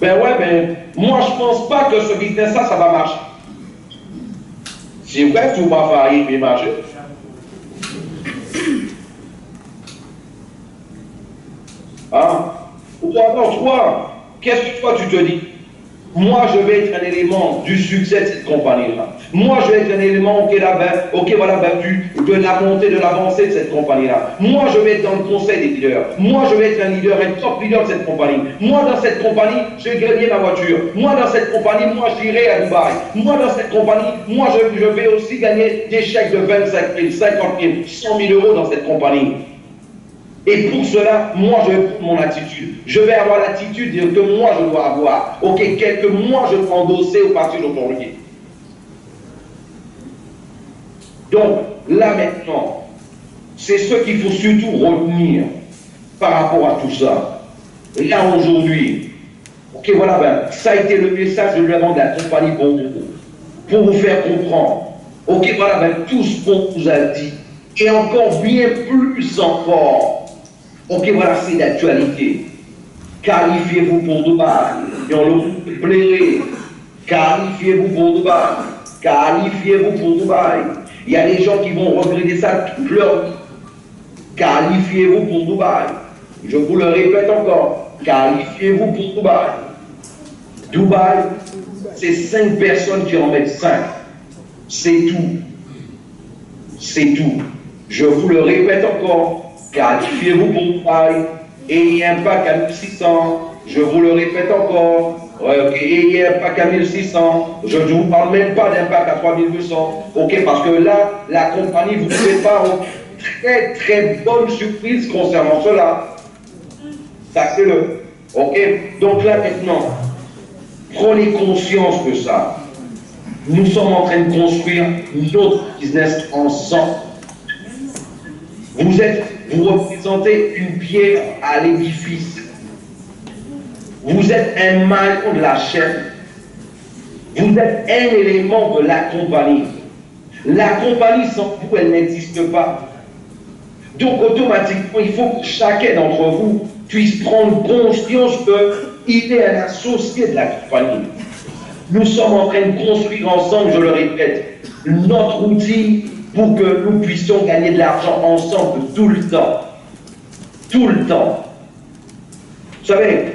ben ouais, ben, moi je pense pas que ce business-là, ça va marcher. C'est vrai que tu vas faillir et marcher. Hein? Toi, qu'est-ce que toi tu te dis? Moi, je vais être un élément du succès de cette compagnie-là. Moi, je vais être un élément, de la montée, de l'avancée de cette compagnie-là. Moi, je vais être dans le conseil des leaders. Moi, je vais être un leader, un top leader de cette compagnie. Moi, dans cette compagnie, je vais gagner ma voiture. Moi, dans cette compagnie, moi, j'irai à Dubaï. Moi, dans cette compagnie, moi, je vais aussi gagner des chèques de 25 000, 50 000, 100 000 euros dans cette compagnie. Et pour cela, moi, je vais prendre mon attitude. Je vais avoir l'attitude que moi, je dois avoir. Ok, que moi, je dois endosser au parti d'autorité. Donc, là maintenant, c'est ce qu'il faut surtout retenir par rapport à tout ça. Là, aujourd'hui, ok, voilà, ben, ça a été le message de la compagnie pour vous faire comprendre. Ok, voilà, ben, tout ce qu'on vous a dit, et encore bien plus encore. Ok, voilà, c'est d'actualité. Qualifiez-vous pour Dubaï. Et on le plairait. Qualifiez-vous pour Dubaï. Qualifiez-vous pour Dubaï. Il y a des gens qui vont regretter ça toute leur vie. Qualifiez-vous pour Dubaï. Je vous le répète encore. Qualifiez-vous pour Dubaï. Dubaï, c'est 5 personnes qui en mettent 5. C'est tout. C'est tout. Je vous le répète encore. Qualifiez-vous pour Dubaï, et il y a un pack à 1600, je vous le répète encore, et il y a un pack à 1600, je ne vous parle même pas d'un pack à 3200, ok, parce que là, la compagnie vous prépare une très bonne surprise concernant cela. Sachez-le, ok. Donc là maintenant, prenez conscience de ça. Nous sommes en train de construire notre business ensemble. Vous représentez une pierre à l'édifice. Vous êtes un maillon de la chaîne. Vous êtes un élément de la compagnie. La compagnie sans vous, elle n'existe pas. Donc automatiquement, il faut que chacun d'entre vous puisse prendre conscience qu'il est un associé de la compagnie. Nous sommes en train de construire ensemble, je le répète, notre outil pour que nous puissions gagner de l'argent ensemble tout le temps. Tout le temps. Vous savez,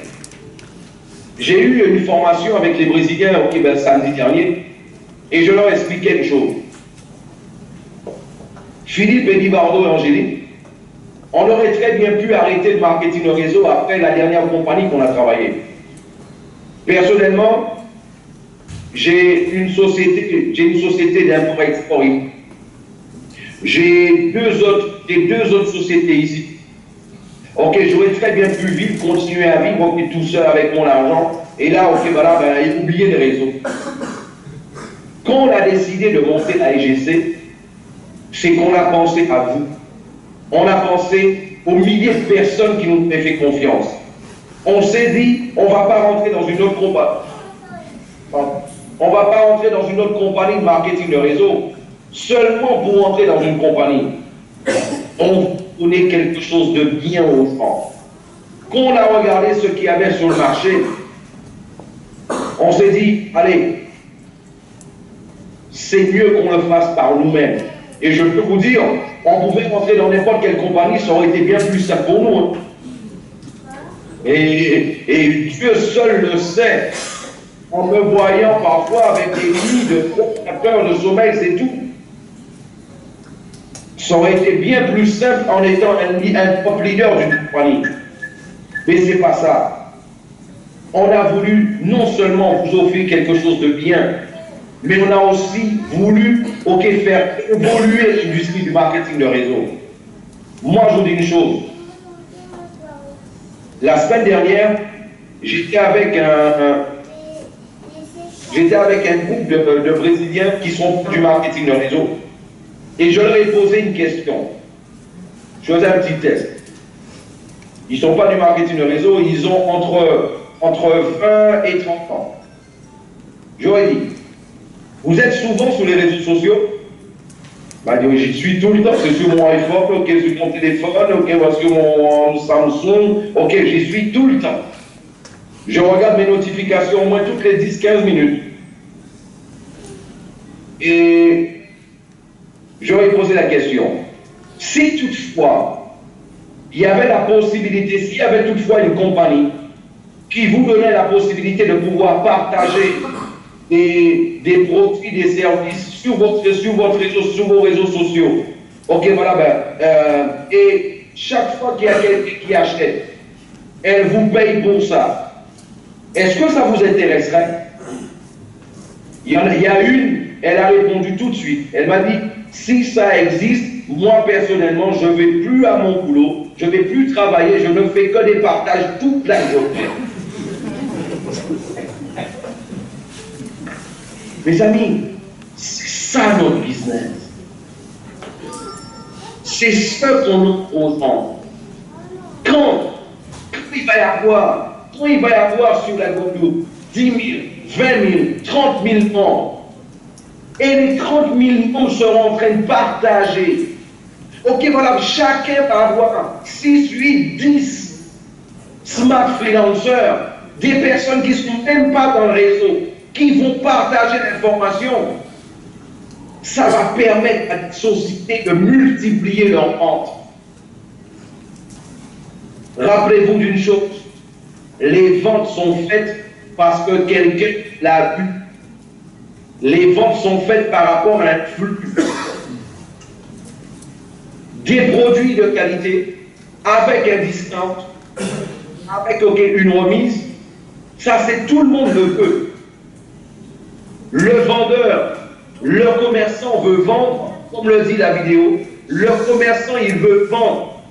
j'ai eu une formation avec les Brésiliens au Québec samedi dernier et je leur expliquais une chose. Philippe, Eddie Bardot et Angélique, on aurait très bien pu arrêter le marketing de réseau après la dernière compagnie qu'on a travaillée. Personnellement, j'ai une société d'import-export. J'ai deux autres sociétés ici. Ok, j'aurais très bien pu vivre, continuer à vivre tout seul avec mon argent. Et là, ok, voilà, ben, oublier les réseaux. Quand on a décidé de monter la EGC, c'est qu'on a pensé à vous. On a pensé aux milliers de personnes qui nous ont fait confiance. On s'est dit, on ne va pas rentrer dans une autre compagnie. On va pas rentrer dans une autre compagnie de marketing de réseau seulement pour entrer dans une compagnie. On connaît quelque chose de bien aux gens. Quand on a regardé ce qu'il y avait sur le marché, on s'est dit, allez, c'est mieux qu'on le fasse par nous-mêmes. Et je peux vous dire, on pouvait rentrer dans n'importe quelle compagnie, ça aurait été bien plus simple pour nous. Hein. Et Dieu seul le sait, en me voyant parfois avec des nuits de peur, de sommeil, c'est tout. Ça aurait été bien plus simple en étant un top leader d'une compagnie. Mais c'est pas ça. On a voulu non seulement vous offrir quelque chose de bien, mais on a aussi voulu faire évoluer l'industrie du marketing de réseau. Moi, je vous dis une chose. La semaine dernière, j'étais avec un groupe de Brésiliens qui sont du marketing de réseau. Et je leur ai posé une question. Je faisais un petit test. Ils ne sont pas du marketing de réseau, ils ont entre 20 et 30 ans. J'aurais dit, vous êtes souvent sur les réseaux sociaux? Bah, j'y suis tout le temps, c'est sur mon iPhone, ok, sur mon téléphone, ok, sur mon Samsung, ok, j'y suis tout le temps. Je regarde mes notifications au moins toutes les 10-15 minutes. Et j'aurais posé la question, si toutefois, il y avait la possibilité, s'il y avait toutefois une compagnie qui vous donnait la possibilité de pouvoir partager des produits, des services sur vos réseaux sociaux. Ok, voilà, et chaque fois qu'il y a quelqu'un qui achète, elle vous paye pour ça. Est-ce que ça vous intéresserait? Il y a une, elle a répondu tout de suite. Elle m'a dit, si ça existe, moi personnellement, je ne vais plus à mon boulot, je ne vais plus travailler, je ne fais que des partages toute la journée. Mes amis, c'est ça notre business. C'est ce qu'on offre aux gens. Quand il va y avoir sur la Guadeloupe 10 000, 20 000, 30 000 membres, et les 30 000 membres seront en train de partager. Ok, voilà, chacun va avoir 6, 8, 10 smart freelancers, des personnes qui ne sont même pas dans le réseau, qui vont partager l'information. Ça va permettre à la société de multiplier leurs ventes. Rappelez-vous d'une chose, les ventes sont faites parce que quelqu'un l'a vu. Les ventes sont faites par rapport à un flux. Des produits de qualité, avec un discount, avec une remise, ça c'est tout le monde le veut. Le vendeur, le commerçant veut vendre, comme le dit la vidéo, le commerçant il veut vendre.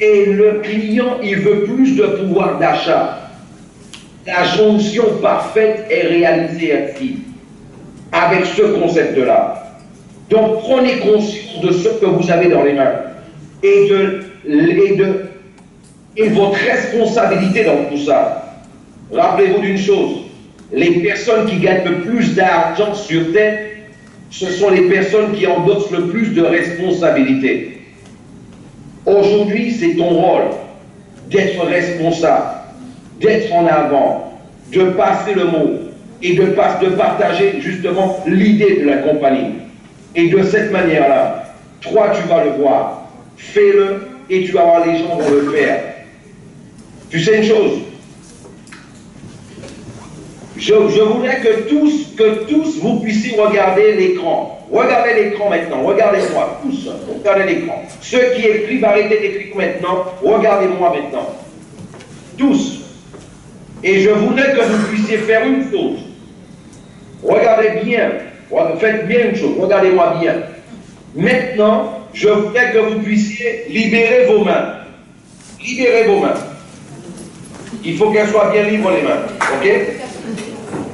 Et le client, il veut plus de pouvoir d'achat. La jonction parfaite est réalisée ainsi, avec ce concept-là. Donc prenez conscience de ce que vous avez dans les mains et votre responsabilité dans tout ça. Rappelez-vous d'une chose, les personnes qui gagnent le plus d'argent sur Terre, ce sont les personnes qui endossent le plus de responsabilités. Aujourd'hui, c'est ton rôle d'être responsable, d'être en avant, de passer le mot et de partager justement l'idée de la compagnie. Et de cette manière-là, toi, tu vas le voir, fais-le et tu vas voir les gens vont le faire. Tu sais une chose? Je voudrais que tous vous puissiez regarder l'écran. Regardez l'écran maintenant, regardez-moi, tous, regardez l'écran. Ceux qui écrivent, arrêtez d'écrire maintenant, regardez-moi maintenant. Tous. Et je voudrais que vous puissiez faire une chose. Regardez bien, faites bien une chose, regardez-moi bien. Maintenant, je voudrais que vous puissiez libérer vos mains. Libérez vos mains. Il faut qu'elles soient bien libres les mains, ok?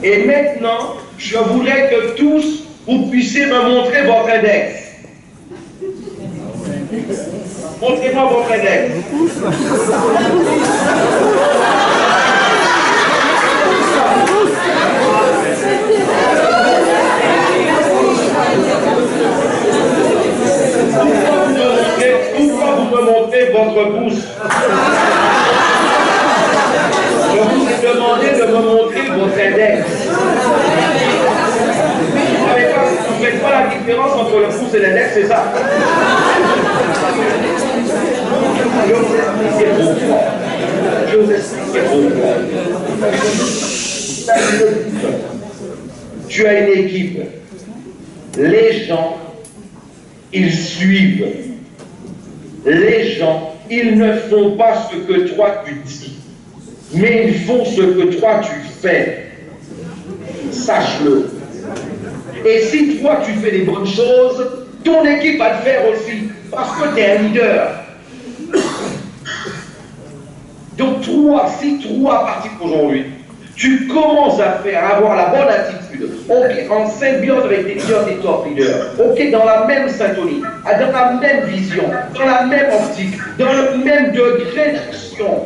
Et maintenant, je voudrais que tous, vous puissiez me montrer votre index. Montrez-moi votre index. Pourquoi vous me montrez votre pouce? Je vous ai demandé de me montrer votre index. Vous ne faites pas la différence entre le pouce et l'index, c'est ça? Je vous explique pourquoi. Je vous explique pourquoi. Tu as une équipe. Les gens, ils suivent. Les gens, ils ne font pas ce que toi tu dis, mais ils font ce que toi tu fais. Sache-le. Et si toi tu fais des bonnes choses, ton équipe va le faire aussi, parce que tu es un leader. Donc toi, si toi, à partir d'aujourd'hui, tu commences à avoir la bonne attitude, ok, en symbiose avec tes leaders, tes top leaders, ok, dans la même syntonie, dans la même vision, dans la même optique, dans le même degré d'action,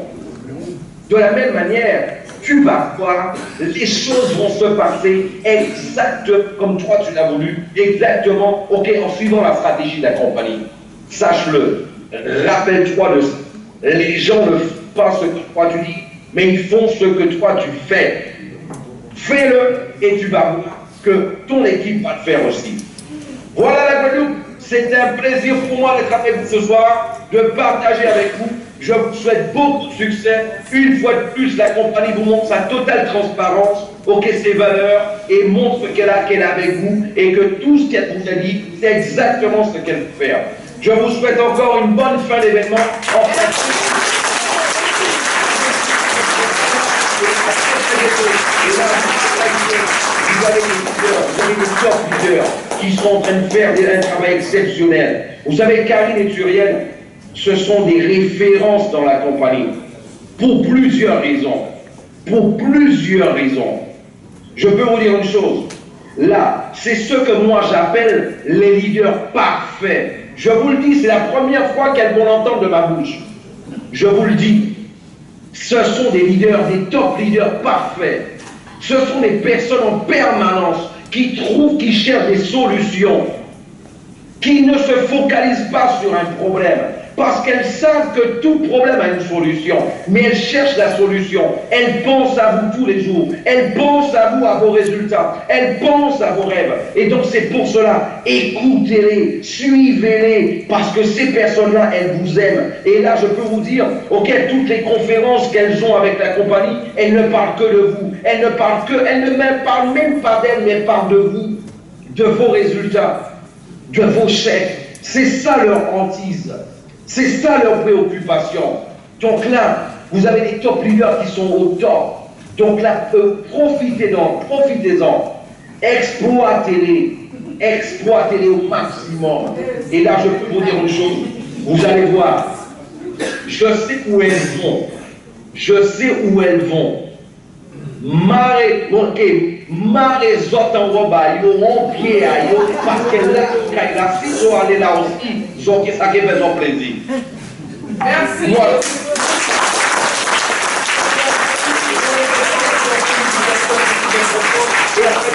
de la même manière, tu vas voir, les choses vont se passer exactement comme toi tu l'as voulu, exactement, ok, en suivant la stratégie de la compagnie. Sache-le, rappelle-toi de ça. Les gens ne font pas ce que toi tu dis, mais ils font ce que toi tu fais. Fais-le et tu vas voir que ton équipe va le faire aussi. Voilà la Guadeloupe. C'est un plaisir pour moi d'être avec vous ce soir, de partager avec vous. Je vous souhaite beaucoup de succès. Une fois de plus, la compagnie vous montre sa totale transparence, ok, ses valeurs, et montre qu'elle est avec vous, et que tout ce qu'elle vous a dit, c'est exactement ce qu'elle veut faire. Je vous souhaite encore une bonne fin d'événement. Vous avez des top leaders qui sont en train de faire un travail exceptionnel. Vous savez, Karine et Turiel, ce sont des références dans la compagnie. Pour plusieurs raisons. Pour plusieurs raisons. Je peux vous dire une chose. Là, c'est ce que moi j'appelle les leaders parfaits. Je vous le dis, c'est la première fois qu'elles vont l'entendre de ma bouche. Je vous le dis. Ce sont des leaders, des top leaders parfaits. Ce sont des personnes en permanence qui trouvent, qui cherchent des solutions, qui ne se focalisent pas sur un problème, parce qu'elles savent que tout problème a une solution, mais elles cherchent la solution. Elles pensent à vous tous les jours, elles pensent à vous, à vos résultats, elles pensent à vos rêves. Et donc c'est pour cela, écoutez-les, suivez-les, parce que ces personnes-là, elles vous aiment. Et là, je peux vous dire, ok, toutes les conférences qu'elles ont avec la compagnie, elles ne parlent que de vous. Elles ne parlent parlent même pas d'elles, mais elles parlent de vous, de vos résultats, de vos chèques. C'est ça leur hantise. C'est ça leur préoccupation. Donc là, vous avez des top leaders qui sont au top. Donc là, profitez-en, profitez-en. Exploitez-les. Exploitez-les au maximum. Et là, je peux vous dire une chose. Vous allez voir. Je sais où elles vont. Je sais où elles vont. Mare zot en roba, yo on pied à yo, parce que là, si ils sont allés là aussi, ils ont ça qui fait son plaisir. Merci. Voilà. Et après,